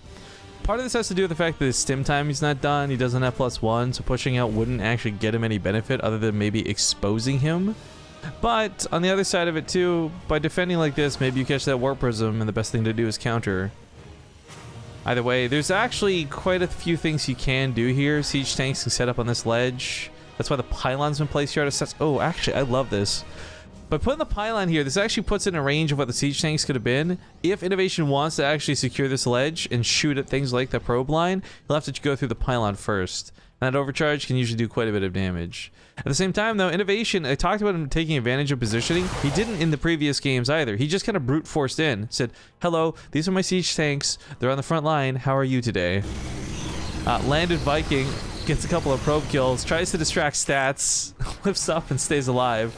A: Part of this has to do with the fact that his stim time he's not done. He doesn't have +1, so pushing out wouldn't actually get him any benefit other than maybe exposing him. But on the other side of it too, by defending like this, maybe you catch that Warp Prism, and the best thing to do is counter. Either way, there's actually quite a few things you can do here. Siege tanks can set up on this ledge. That's why the pylon's been placed here. Oh, actually, I love this. By putting the pylon here, this actually puts it in a range of what the siege tanks could have been. If INnoVation wants to actually secure this ledge and shoot at things like the probe line, he'll have to go through the pylon first. And that overcharge can usually do quite a bit of damage. At the same time, though, INnoVation, I talked about him taking advantage of positioning. He didn't in the previous games either. He just kind of brute forced in. Said, hello, these are my siege tanks. They're on the front line. How are you today? Landed Viking, gets a couple of probe kills, tries to distract stats, lifts up and stays alive.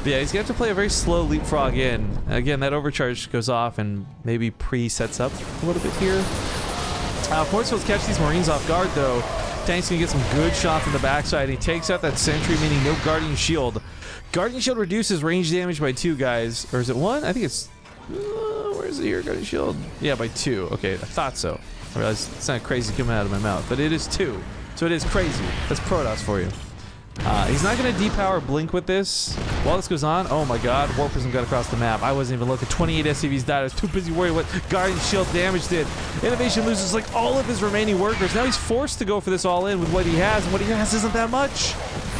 A: But yeah, he's going to have to play a very slow leapfrog in. Again, that overcharge goes off and maybe pre-sets up a little bit here. Forceful's catch these Marines off guard, though. Tank's going to get some good shots on the backside. He takes out that sentry, meaning no Guardian Shield. Guardian Shield reduces range damage by 2, guys. Or is it 1? I think it's... where is it here, Guardian Shield? Yeah, by 2. Okay, I thought so. I realize it's not crazy coming out of my mouth, but it is 2. So it is crazy. That's Protoss for you. He's not going to depower Blink with this. While this goes on, oh my god, Warp Prism got across the map. I wasn't even looking. 28 SCVs died. I was too busy worried what Guardian Shield damage did. INnoVation loses like all of his remaining workers. Now he's forced to go for this all in with what he has, and what he has isn't that much.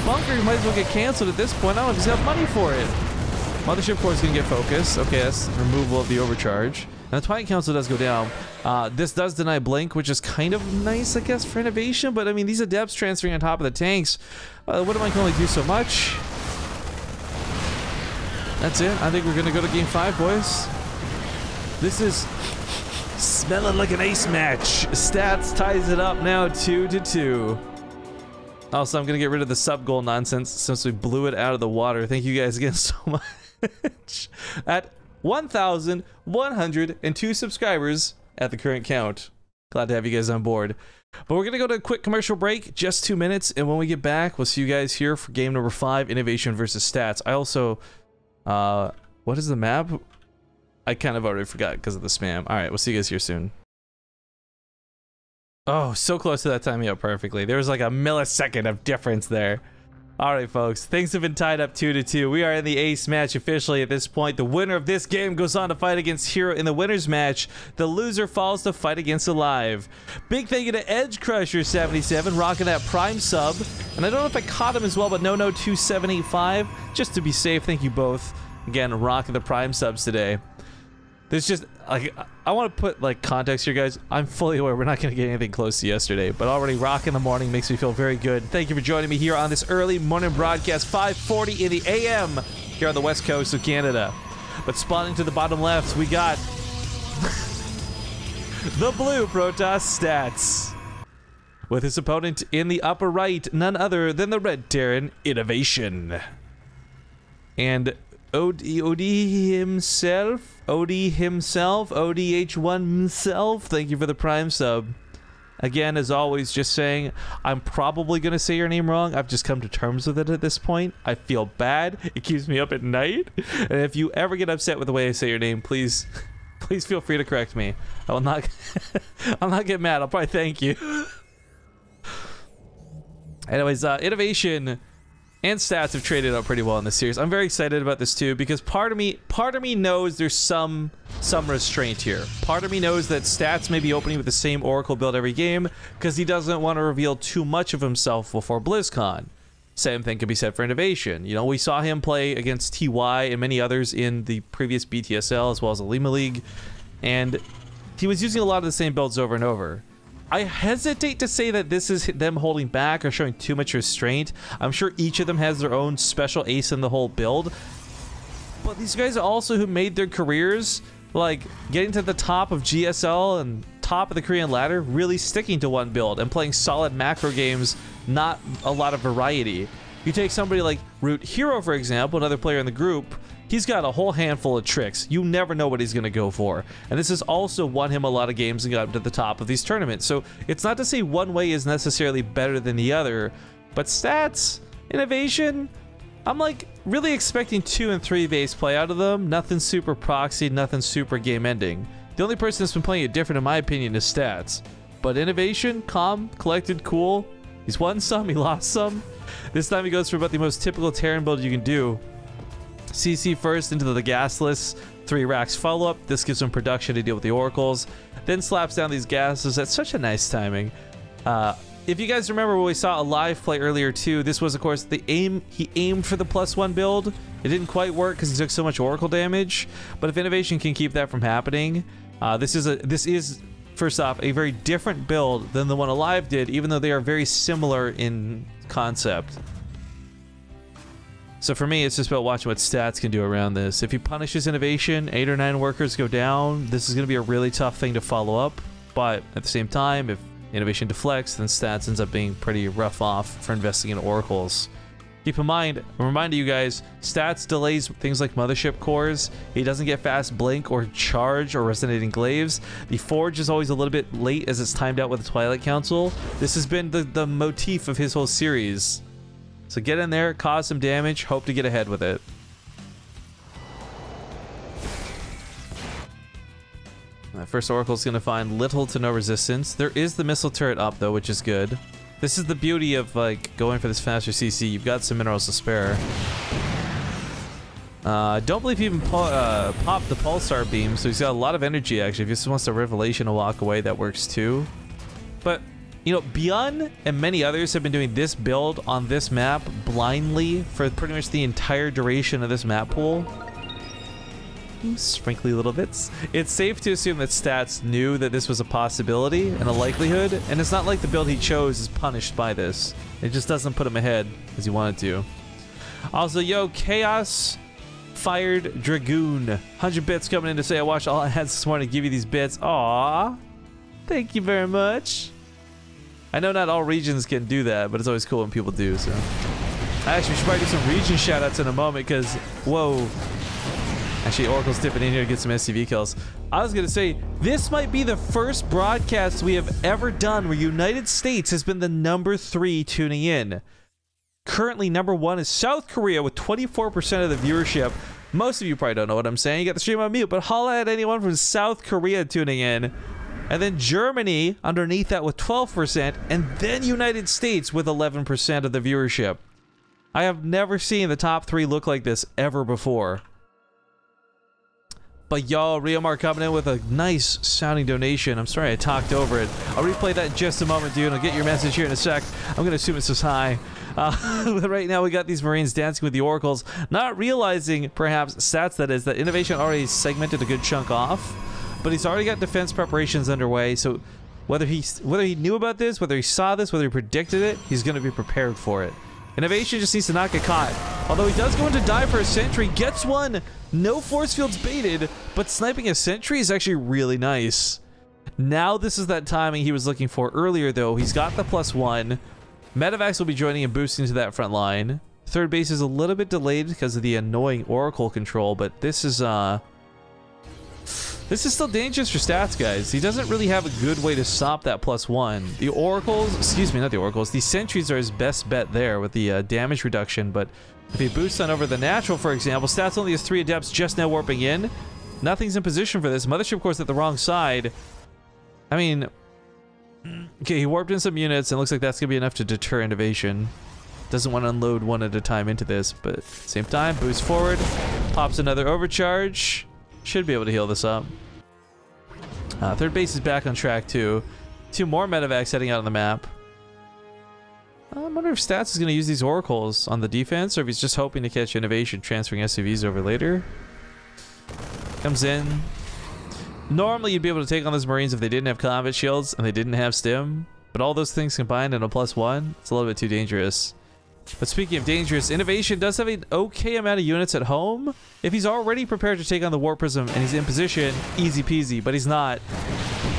A: Bunker might as well get canceled at this point. I don't know if he's got money for it. Mothership Core is going to get focused. Okay, that's removal of the overcharge. And the Twilight Council does go down. This does deny Blink, which is kind of nice, I guess, for INnoVation. But, I mean, these adepts transferring on top of the tanks. Widowmine can only do so much. That's it. I think we're going to go to Game 5, boys. This is smelling like an ace match. Stats ties it up now 2-2. Also, I'm going to get rid of the sub-goal nonsense since we blew it out of the water. Thank you guys again so much. At 1,102 subscribers at the current count. Glad to have you guys on board. But we're going to go to a quick commercial break, just 2 minutes, and when we get back, we'll see you guys here for game number 5, INnoVation versus Stats. I also, what is the map? I kind of already forgot because of the spam. Alright, we'll see you guys here soon. Oh, so close to that timing out perfectly. There was like a millisecond of difference there. All right, folks, things have been tied up 2-2. We are in the ace match officially at this point. The winner of this game goes on to fight against Hero in the winner's match. The loser falls to fight against Alive. Big thank you to Edge Crusher 77 rocking that Prime sub. And I don't know if I caught him as well, but no 2785. Just to be safe, thank you both. Again, rocking the Prime subs today. There's just, like, I want to put, like, context here, guys. I'm fully aware we're not going to get anything close to yesterday, but already rock in the morning makes me feel very good. Thank you for joining me here on this early morning broadcast, 5:40 in the AM here on the west coast of Canada. But spawning to the bottom left, we got the blue Protoss Stats. With his opponent in the upper right, none other than the red Terran INnoVation. And OD himself, ODH1 himself, thank you for the Prime sub. Again, as always, just saying, I'm probably going to say your name wrong. I've just come to terms with it at this point. I feel bad. It keeps me up at night. And if you ever get upset with the way I say your name, please feel free to correct me. I will not, I'll not get mad. I'll probably thank you. Anyways, INnoVation and Stats have traded out pretty well in this series. I'm very excited about this too because part of me knows there's some restraint here. Part of me knows that Stats may be opening with the same Oracle build every game because he doesn't want to reveal too much of himself before BlizzCon. Same thing could be said for INnoVation. You know, we saw him play against TY and many others in the previous BTSL as well as the Lima League, and he was using a lot of the same builds over and over. I hesitate to say that this is them holding back or showing too much restraint. I'm sure each of them has their own special ace in the whole build. But these guys also who made their careers, like getting to the top of GSL and top of the Korean ladder, really sticking to one build and playing solid macro games, not a lot of variety. You take somebody like Root Hero, for example, another player in the group, he's got a whole handful of tricks. You never know what he's going to go for. And this has also won him a lot of games and got him to the top of these tournaments. So it's not to say one way is necessarily better than the other, but Stats, INnoVation, I'm like really expecting 2 and 3 base play out of them. Nothing super proxy, nothing super game ending. The only person that's been playing it different in my opinion is Stats. But INnoVation, calm, collected, cool. He's won some, he lost some. This time he goes for about the most typical Terran build you can do. CC first into the gasless, 3 racks follow-up. This gives him production to deal with the oracles. Then slaps down these gases. That's such a nice timing. If you guys remember when we saw a live play earlier too, this was of course the aim. He aimed for the +1 build. It didn't quite work because he took so much oracle damage. But if INnoVation can keep that from happening, this is first off a very different build than the one Alive did, even though they are very similar in concept. So for me, it's just about watching what Stats can do around this. If he punishes INnoVation, 8 or 9 workers go down, this is going to be a really tough thing to follow up. But at the same time, if INnoVation deflects, then Stats ends up being pretty rough off for investing in oracles. Keep in mind, I'm reminding you guys, Stats delays things like Mothership cores. He doesn't get fast blink or charge or resonating glaives. The Forge is always a little bit late as it's timed out with the Twilight Council. This has been the motif of his whole series. So get in there, cause some damage, hope to get ahead with it. First Oracle's going to find little to no resistance. There is the missile turret up though, which is good. This is the beauty of like going for this faster CC. You've got some minerals to spare. I don't believe he even popped the Pulsar beam, so he's got a lot of energy actually. If he just wants a Revelation to walk away, that works too. But you know, Beyond and many others have been doing this build on this map blindly for pretty much the entire duration of this map pool. Sprinkly little bits. It's safe to assume that Stats knew that this was a possibility and a likelihood, and it's not like the build he chose is punished by this. It just doesn't put him ahead as he wanted to. Also, yo, Chaos Fired Dragoon. 100 bits coming in to say I watched all ads this morning to give you these bits. Aww. Thank you very much. I know not all regions can do that, but it's always cool when people do, so. Actually, we should probably do some region shoutouts in a moment, because, whoa. Actually, Oracle's dipping in here to get some SCV kills. I was going to say, this might be the first broadcast we have ever done where United States has been the #3 tuning in. Currently, #1 is South Korea with 24% of the viewership. Most of you probably don't know what I'm saying. You got the stream on mute, but holla at anyone from South Korea tuning in. And then Germany underneath that with 12%, and then United States with 11% of the viewership. I have never seen the top 3 look like this ever before. But y'all, Riomar coming in with a nice sounding donation. I'm sorry I talked over it. I'll replay that in just a moment, dude. I'll get your message here in a sec. I'm going to assume it says hi. Right now we got these Marines dancing with the Oracles, not realizing, perhaps, stats that is, that INnoVation already segmented a good chunk off. But he's already got defense preparations underway, so whether he knew about this, whether he saw this, whether he predicted it, he's going to be prepared for it. INnoVation just needs to not get caught. Although he does go into dive for a sentry, gets one. No force fields baited, but sniping a sentry is actually really nice. Now this is that timing he was looking for earlier, though. He's got the +1. Medevacs will be joining and boosting to that front line. Third base is a little bit delayed because of the annoying Oracle control, but this is still dangerous for stats, guys. He doesn't really have a good way to stop that +1. The Oracles, excuse me, not the Oracles, the sentries are his best bet there with the damage reduction, but if he boosts on over the natural, for example, stats only has 3 adepts just now warping in. Nothing's in position for this. Mothership course at the wrong side. I mean, okay, he warped in some units, and it looks like that's going to be enough to deter INnoVation. Doesn't want to unload one at a time into this, but at the same time, boost forward, pops another overcharge. Should be able to heal this up. Third base is back on track too. 2 more medevacs heading out on the map. I wonder if Stats is going to use these Oracles on the defense, or if he's just hoping to catch INnoVation transferring SCVs over later. Comes in. Normally you'd be able to take on those Marines if they didn't have combat shields and they didn't have stim, but all those things combined in a +1, it's a little bit too dangerous. But speaking of dangerous, INnoVation does have an okay amount of units at home. If he's already prepared to take on the Warp Prism and he's in position, easy peasy, but he's not.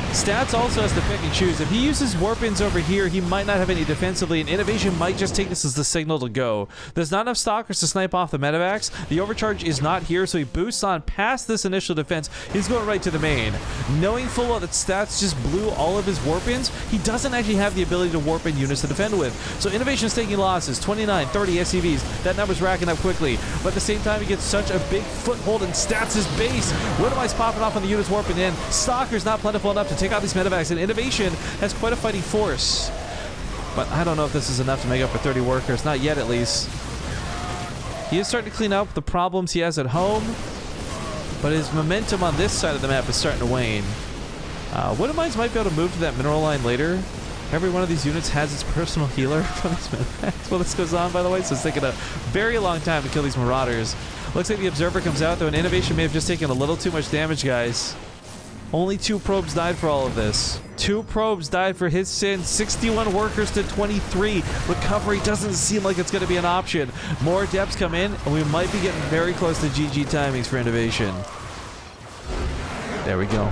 A: Stats also has to pick and choose. If he uses warp-ins over here, he might not have any defensively, and INnoVation might just take this as the signal to go. There's not enough stalkers to snipe off the medevacs. The overcharge is not here, so he boosts on past this initial defense. He's going right to the main. Knowing full well that Stats just blew all of his warp-ins, he doesn't actually have the ability to warp in units to defend with. So INnoVation's taking losses, 29, 30 SCVs. That number's racking up quickly, but at the same time, he gets such a big foothold in Stats' base. Wintermite's popping off on the units warping in. Stalker's not plentiful enough to take out these medevacs, and INnoVation has quite a fighting force. But I don't know if this is enough to make up for 30 workers. Not yet, at least. He is starting to clean up the problems he has at home, but his momentum on this side of the map is starting to wane. Wintermines might be able to move to that mineral line later. Every one of these units has its personal healer from these medevacs while this goes on, by the way, so it's taking a very long time to kill these marauders. Looks like the Observer comes out, though, and INnoVation may have just taken a little too much damage, guys. Only 2 probes died for all of this. 2 probes died for his sin. 61 workers to 23. Recovery doesn't seem like it's going to be an option. More depths come in, and we might be getting very close to GG timings for INnoVation. There we go.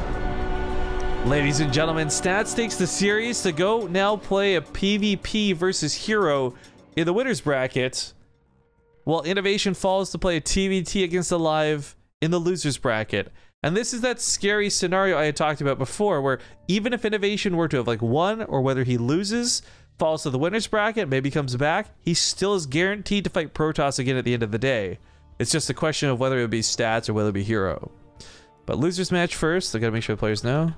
A: Ladies and gentlemen, Stats takes the series to go now play a PvP versus Hero in the winners bracket, while INnoVation falls to play a TvT against Alive in the losers bracket. And this is that scary scenario I had talked about before, where even if INnoVation were to have won, or whether he loses, falls to the winners bracket, maybe comes back, he still is guaranteed to fight Protoss again at the end of the day. It's just a question of whether it would be Stats or whether it be Hero. But losers match first, I gotta make sure the players know.